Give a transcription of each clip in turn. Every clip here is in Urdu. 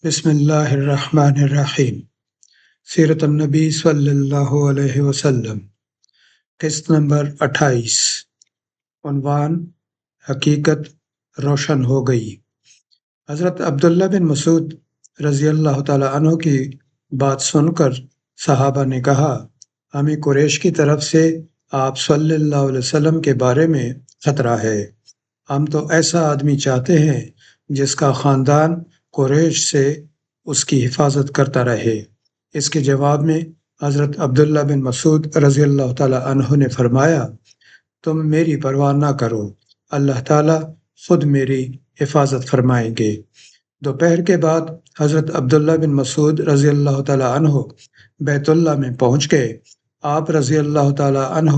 بسم اللہ الرحمن الرحیم۔ سیرت النبی صلی اللہ علیہ وسلم، قسط نمبر 28۔ عنوان: حقیقت روشن ہو گئی۔ حضرت عبداللہ بن مسعود رضی اللہ تعالیٰ عنہ کی بات سن کر صحابہ نے کہا، ہمیں قریش کی طرف سے آپ صلی اللہ علیہ وسلم کے بارے میں خطرہ ہے۔ ہم تو ایسا آدمی چاہتے ہیں جس کا خاندان قریش سے اس کی حفاظت کرتا رہے۔ اس کے جواب میں حضرت عبداللہ بن مسعود رضی اللہ تعالیٰ عنہ نے فرمایا، تم میری پرواہ نہ کرو، اللہ تعالیٰ خود میری حفاظت فرمائیں گے۔ دوپہر کے بعد حضرت عبداللہ بن مسعود رضی اللہ تعالیٰ عنہ بیت اللہ میں پہنچ گئے۔ آپ رضی اللہ تعالیٰ عنہ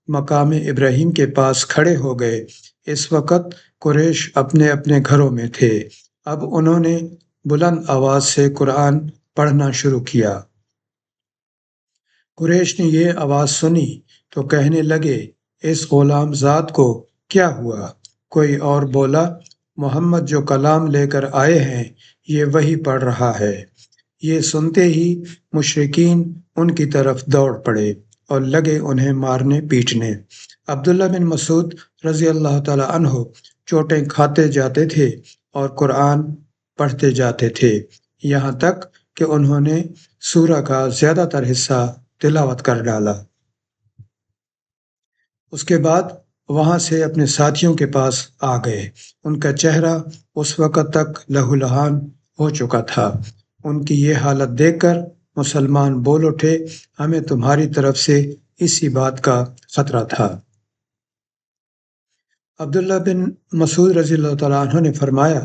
مقام ابراہیم کے پاس کھڑے ہو گئے۔ اس وقت قریش اپنے اپنے گھروں میں تھے۔ اب انہوں نے بلند آواز سے قرآن پڑھنا شروع کیا۔ قریش نے یہ آواز سنی تو کہنے لگے، اس غلام ذات کو کیا ہوا؟ کوئی اور بولا، محمد جو کلام لے کر آئے ہیں یہ وہی پڑھ رہا ہے۔ یہ سنتے ہی مشرکین ان کی طرف دوڑ پڑے اور لگے انہیں مارنے پیٹنے۔ عبداللہ بن مسعود رضی اللہ تعالیٰ عنہ چوٹیں کھاتے جاتے تھے اور قرآن پڑھتے جاتے تھے، یہاں تک کہ انہوں نے سورہ کا زیادہ تر حصہ تلاوت کر ڈالا۔ اس کے بعد وہاں سے اپنے ساتھیوں کے پاس آ گئے۔ ان کا چہرہ اس وقت تک لہو لہان ہو چکا تھا۔ ان کی یہ حالت دیکھ کر مسلمان بول اٹھے، ہمیں تمہاری طرف سے اسی بات کا خطرہ تھا۔ عبداللہ بن مسعود رضی اللہ تعالیٰ عنہ نے فرمایا،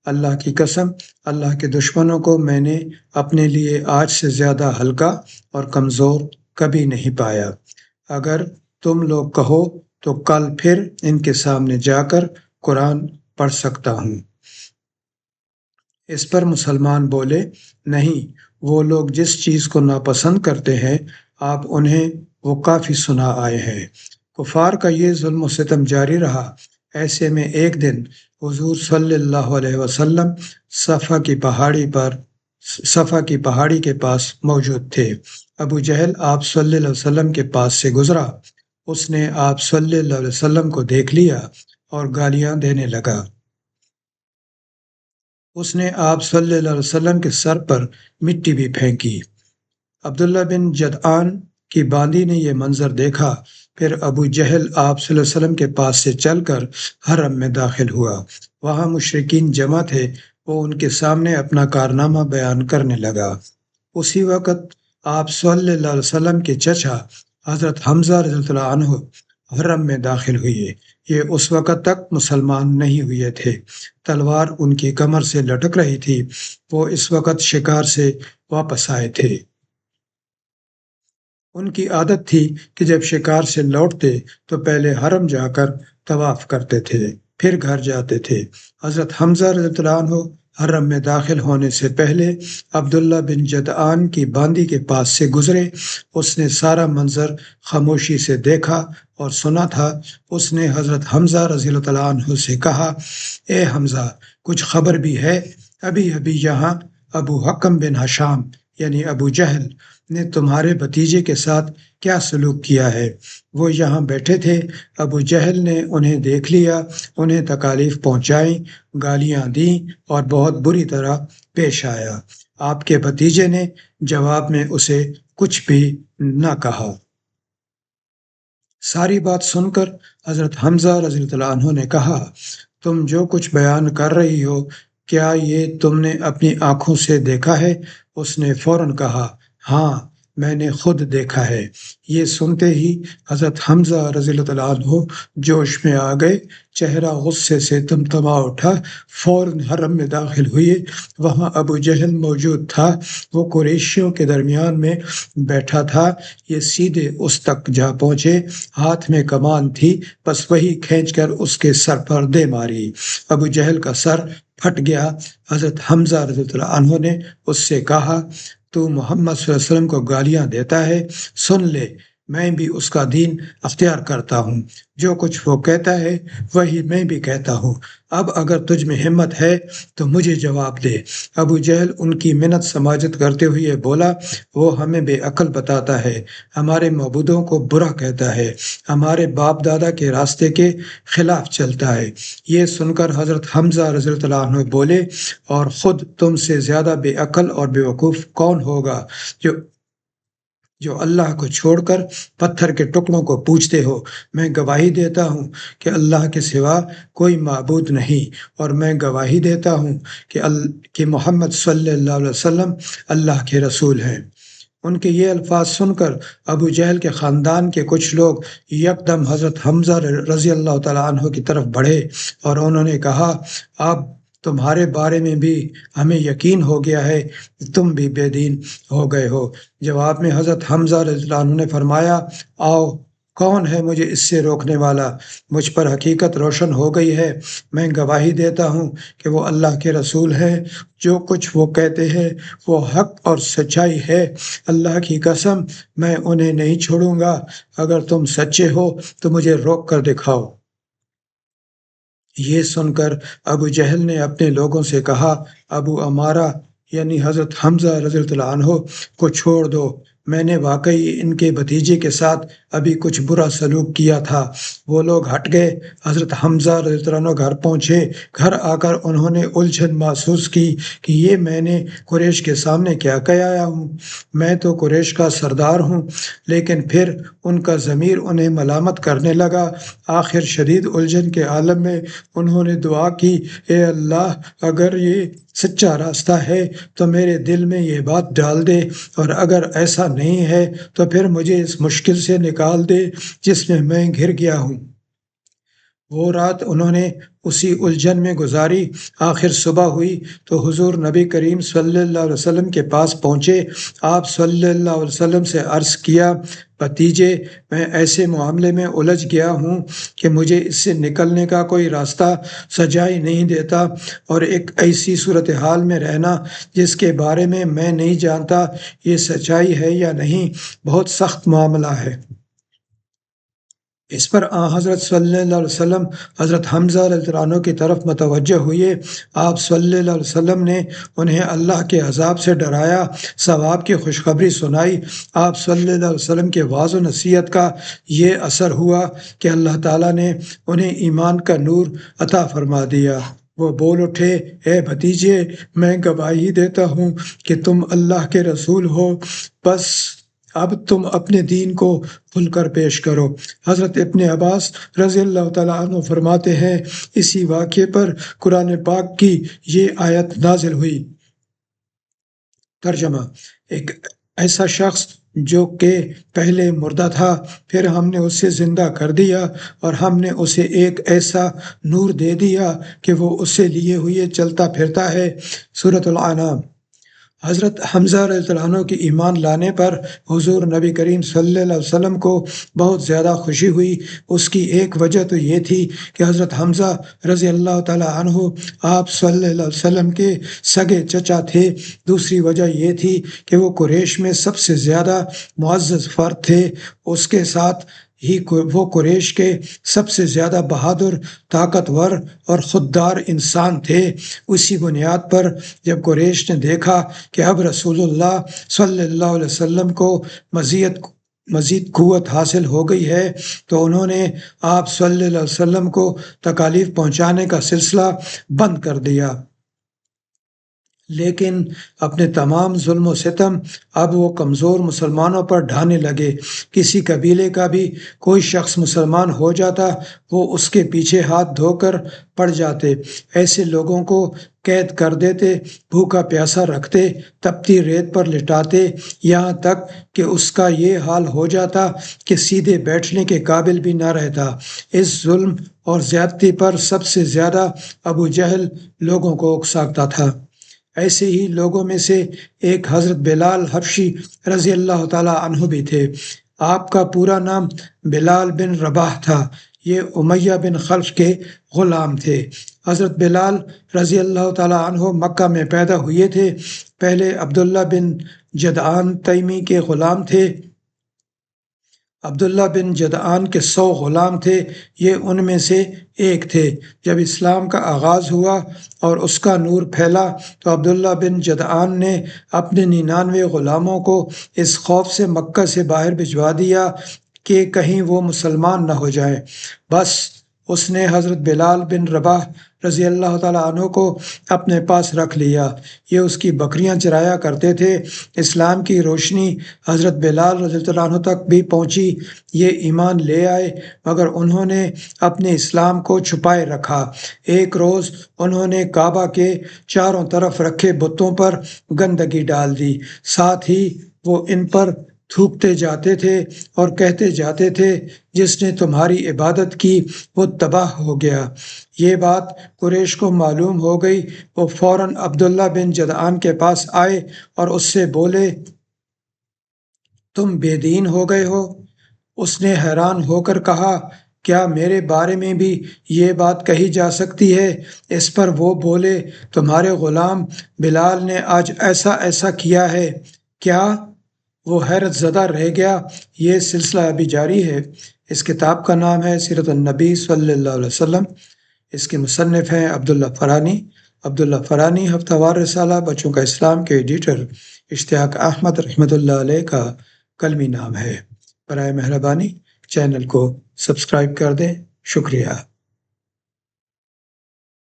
اللہ کی قسم، اللہ کے دشمنوں کو میں نے اپنے لیے آج سے زیادہ ہلکا اور کمزور کبھی نہیں پایا۔ اگر تم لوگ کہو تو کل پھر ان کے سامنے جا کر قرآن پڑھ سکتا ہوں۔ اس پر مسلمان بولے، نہیں، وہ لوگ جس چیز کو ناپسند کرتے ہیں آپ انہیں وہ کافی سنا آئے ہیں۔ کفار کا یہ ظلم و ستم جاری رہا۔ ایسے میں ایک دن حضور صلی اللہ علیہ وسلم صفا کی پہاڑی کے پاس موجود تھے۔ ابو جہل آپ صلی اللہ علیہ وسلم کے پاس سے گزرا۔ اس نے آپ صلی اللہ علیہ وسلم کو دیکھ لیا اور گالیاں دینے لگا۔ اس نے آپ صلی اللہ علیہ وسلم کے سر پر مٹی بھی پھینکی۔ عبداللہ بن جدعان کی باندی نے یہ منظر دیکھا۔ پھر ابو جہل آپ صلی اللہ علیہ وسلم کے پاس سے چل کر حرم میں داخل ہوا۔ وہاں مشرکین جمع تھے۔ وہ ان کے سامنے اپنا کارنامہ بیان کرنے لگا۔ اسی وقت آپ صلی اللہ علیہ وسلم کے چچا حضرت حمزہ رضی اللہ عنہ حرم میں داخل ہوئے۔ یہ اس وقت تک مسلمان نہیں ہوئے تھے۔ تلوار ان کی کمر سے لٹک رہی تھی۔ وہ اس وقت شکار سے واپس آئے تھے۔ ان کی عادت تھی کہ جب شکار سے لوٹتے تو پہلے حرم جا کر طواف کرتے تھے، پھر گھر جاتے تھے۔ حضرت حمزہ رضی اللہ عنہ حرم میں داخل ہونے سے پہلے عبداللہ بن جدعان کی باندی کے پاس سے گزرے۔ اس نے سارا منظر خاموشی سے دیکھا اور سنا تھا۔ اس نے حضرت حمزہ رضی اللہ عنہ سے کہا، اے حمزہ، کچھ خبر بھی ہے؟ ابھی ابھی یہاں ابو حکم بن ہشام یعنی ابو جہل نے تمہارے بھتیجے کے ساتھ کیا سلوک کیا ہے؟ وہ یہاں بیٹھے تھے، ابو جہل نے انہیں دیکھ لیا، انہیں تکالیف پہنچائیں، گالیاں دیں اور بہت بری طرح پیش آیا۔ آپ کے بھتیجے نے جواب میں اسے کچھ بھی نہ کہا۔ ساری بات سن کر حضرت حمزہ رضی اللہ عنہ نے کہا، تم جو کچھ بیان کر رہی ہو کیا یہ تم نے اپنی آنکھوں سے دیکھا ہے؟ اس نے فوراً کہا، ہاں، میں نے خود دیکھا ہے۔ یہ سنتے ہی حضرت حمزہ رضی اللہ عنہ جوش میں آ گئے، چہرہ غصے سے تمتما اٹھا، فوراً حرم میں داخل ہوئے۔ وہاں ابو جہل موجود تھا، وہ قریشیوں کے درمیان میں بیٹھا تھا۔ یہ سیدھے اس تک جا پہنچے، ہاتھ میں کمان تھی، بس وہی کھینچ کر اس کے سر پر دے ماری۔ ابو جہل کا سر پھٹ گیا۔ حضرت حمزہ رضی اللہ عنہ نے اس سے کہا، تو محمد صلی اللہ علیہ وسلم کو گالیاں دیتا ہے، سن لے، میں بھی اس کا دین اختیار کرتا ہوں، جو کچھ وہ کہتا ہے وہی میں بھی کہتا ہوں، اب اگر تجھ میں ہمت ہے تو مجھے جواب دے۔ ابو جہل ان کی منت سماجت کرتے ہوئے بولا، وہ ہمیں بے عقل بتاتا ہے، ہمارے معبودوں کو برا کہتا ہے، ہمارے باپ دادا کے راستے کے خلاف چلتا ہے۔ یہ سن کر حضرت حمزہ رضی اللہ عنہ بولے، اور خود تم سے زیادہ بے عقل اور بے وقوف کون ہوگا جو اللہ کو چھوڑ کر پتھر کے ٹکڑوں کو پوجتے ہو۔ میں گواہی دیتا ہوں کہ اللہ کے سوا کوئی معبود نہیں، اور میں گواہی دیتا ہوں کہ محمد صلی اللہ علیہ وسلم اللہ کے رسول ہیں۔ ان کے یہ الفاظ سن کر ابو جہل کے خاندان کے کچھ لوگ یکدم حضرت حمزہ رضی اللہ تعالیٰ عنہ کی طرف بڑھے اور انہوں نے کہا، اب تمہارے بارے میں بھی ہمیں یقین ہو گیا ہے کہ تم بھی بے دین ہو گئے ہو۔ جواب میں حضرت حمزہ رضی اللہ عنہ نے فرمایا، آؤ، کون ہے مجھے اس سے روکنے والا؟ مجھ پر حقیقت روشن ہو گئی ہے، میں گواہی دیتا ہوں کہ وہ اللہ کے رسول ہیں، جو کچھ وہ کہتے ہیں وہ حق اور سچائی ہے۔ اللہ کی قسم میں انہیں نہیں چھوڑوں گا، اگر تم سچے ہو تو مجھے روک کر دکھاؤ۔ یہ سن کر ابو جہل نے اپنے لوگوں سے کہا، ابو عمارہ یعنی حضرت حمزہ رضی اللہ عنہ کو چھوڑ دو، میں نے واقعی ان کے بھتیجے کے ساتھ ابھی کچھ برا سلوک کیا تھا۔ وہ لوگ ہٹ گئے۔ حضرت حمزہ رضی اللہ عنہ گھر پہنچے۔ گھر آ کر انہوں نے الجھن محسوس کی کہ یہ میں نے قریش کے سامنے کیا آیا ہوں، میں تو قریش کا سردار ہوں۔ لیکن پھر ان کا ضمیر انہیں ملامت کرنے لگا۔ آخر شدید الجھن کے عالم میں انہوں نے دعا کی، اے اللہ، اگر یہ سچا راستہ ہے تو میرے دل میں یہ بات ڈال دے، اور اگر ایسا نہیں ہے تو پھر مجھے اس مشکل سے نکال دے جس میں گھر گیا ہوں۔ وہ رات انہوں نے اسی الجھن میں گزاری۔ آخر صبح ہوئی تو حضور نبی کریم صلی اللہ علیہ وسلم کے پاس پہنچے۔ آپ صلی اللہ علیہ وسلم سے عرض کیا، بھتیجے، میں ایسے معاملے میں الجھ گیا ہوں کہ مجھے اس سے نکلنے کا کوئی راستہ سجائی نہیں دیتا، اور ایک ایسی صورتحال میں رہنا جس کے بارے میں نہیں جانتا یہ سچائی ہے یا نہیں، بہت سخت معاملہ ہے۔ اس پر حضرت صلی اللہ علیہ وسلم حضرت حمزہ رضی اللہ عنہ کی طرف متوجہ ہوئے۔ آپ صلی اللہ علیہ وسلم نے انہیں اللہ کے عذاب سے ڈرایا، ثواب کی خوشخبری سنائی۔ آپ صلی اللہ علیہ وسلم کے وعظ و نصیحت کا یہ اثر ہوا کہ اللہ تعالیٰ نے انہیں ایمان کا نور عطا فرما دیا۔ وہ بول اٹھے، اے بھتیجے، میں گواہی دیتا ہوں کہ تم اللہ کے رسول ہو، بس اب تم اپنے دین کو کھل کر پیش کرو۔ حضرت ابن عباس رضی اللہ تعالیٰ عنہ فرماتے ہیں، اسی واقعے پر قرآن پاک کی یہ آیت نازل ہوئی۔ ترجمہ: ایک ایسا شخص جو کہ پہلے مردہ تھا، پھر ہم نے اسے زندہ کر دیا، اور ہم نے اسے ایک ایسا نور دے دیا کہ وہ اسے لیے ہوئے چلتا پھرتا ہے۔ سورۃ الانعام۔ حضرت حمزہ رضی اللہ عنہ کی ایمان لانے پر حضور نبی کریم صلی اللہ علیہ وسلم کو بہت زیادہ خوشی ہوئی۔ اس کی ایک وجہ تو یہ تھی کہ حضرت حمزہ رضی اللہ تعالیٰ عنہ آپ صلی اللہ علیہ وسلم کے سگے چچا تھے۔ دوسری وجہ یہ تھی کہ وہ قریش میں سب سے زیادہ معزز فرد تھے، اس کے ساتھ ہی وہ قریش کے سب سے زیادہ بہادر، طاقتور اور خوددار انسان تھے۔ اسی بنیاد پر جب قریش نے دیکھا کہ اب رسول اللہ صلی اللہ علیہ وسلم کو مزید قوت حاصل ہو گئی ہے، تو انہوں نے آپ صلی اللہ علیہ وسلم کو تکالیف پہنچانے کا سلسلہ بند کر دیا۔ لیکن اپنے تمام ظلم و ستم اب وہ کمزور مسلمانوں پر ڈھانے لگے۔ کسی قبیلے کا بھی کوئی شخص مسلمان ہو جاتا، وہ اس کے پیچھے ہاتھ دھو کر پڑ جاتے، ایسے لوگوں کو قید کر دیتے، بھوکا پیاسا رکھتے، تپتی ریت پر لٹاتے، یہاں تک کہ اس کا یہ حال ہو جاتا کہ سیدھے بیٹھنے کے قابل بھی نہ رہتا۔ اس ظلم اور زیادتی پر سب سے زیادہ ابو جہل لوگوں کو اکساتا تھا۔ ایسے ہی لوگوں میں سے ایک حضرت بلال حبشی رضی اللہ تعالیٰ عنہ بھی تھے۔ آپ کا پورا نام بلال بن رباح تھا۔ یہ امیہ بن خلف کے غلام تھے۔ حضرت بلال رضی اللہ تعالیٰ عنہ مکہ میں پیدا ہوئے تھے۔ پہلے عبداللہ بن جدعان تیمی کے غلام تھے۔ عبداللہ بن جدعان کے 100 غلام تھے، یہ ان میں سے ایک تھے۔ جب اسلام کا آغاز ہوا اور اس کا نور پھیلا تو عبداللہ بن جدعان نے اپنے 99 غلاموں کو اس خوف سے مکہ سے باہر بھجوا دیا کہ کہیں وہ مسلمان نہ ہو جائیں۔ بس اس نے حضرت بلال بن رباح رضی اللہ تعالیٰ عنہ کو اپنے پاس رکھ لیا۔ یہ اس کی بکریاں چرایا کرتے تھے۔ اسلام کی روشنی حضرت بلال رضی اللہ عنہ تک بھی پہنچی، یہ ایمان لے آئے، مگر انہوں نے اپنے اسلام کو چھپائے رکھا۔ ایک روز انہوں نے کعبہ کے چاروں طرف رکھے بتوں پر گندگی ڈال دی، ساتھ ہی وہ ان پر تھوکتے جاتے تھے اور کہتے جاتے تھے جس نے تمہاری عبادت کی وہ تباہ ہو گیا۔ یہ بات قریش کو معلوم ہو گئی، وہ فوراً عبداللہ بن جدعان کے پاس آئے اور اس سے بولے تم بے دین ہو گئے ہو؟ اس نے حیران ہو کر کہا کیا میرے بارے میں بھی یہ بات کہی جا سکتی ہے؟ اس پر وہ بولے تمہارے غلام بلال نے آج ایسا ایسا کیا ہے۔ کیا؟ وہ حیرت زدہ رہ گیا۔ یہ سلسلہ ابھی جاری ہے۔ اس کتاب کا نام ہے سیرت النبی صلی اللہ علیہ وسلم۔ اس کے مصنف ہیں عبداللہ فرانی۔ عبداللہ فرانی ہفتہ وار رسالہ بچوں کا اسلام کے ایڈیٹر اشتیاق احمد رحمۃ اللہ علیہ کا قلمی نام ہے۔ برائے مہربانی چینل کو سبسکرائب کر دیں۔ شکریہ۔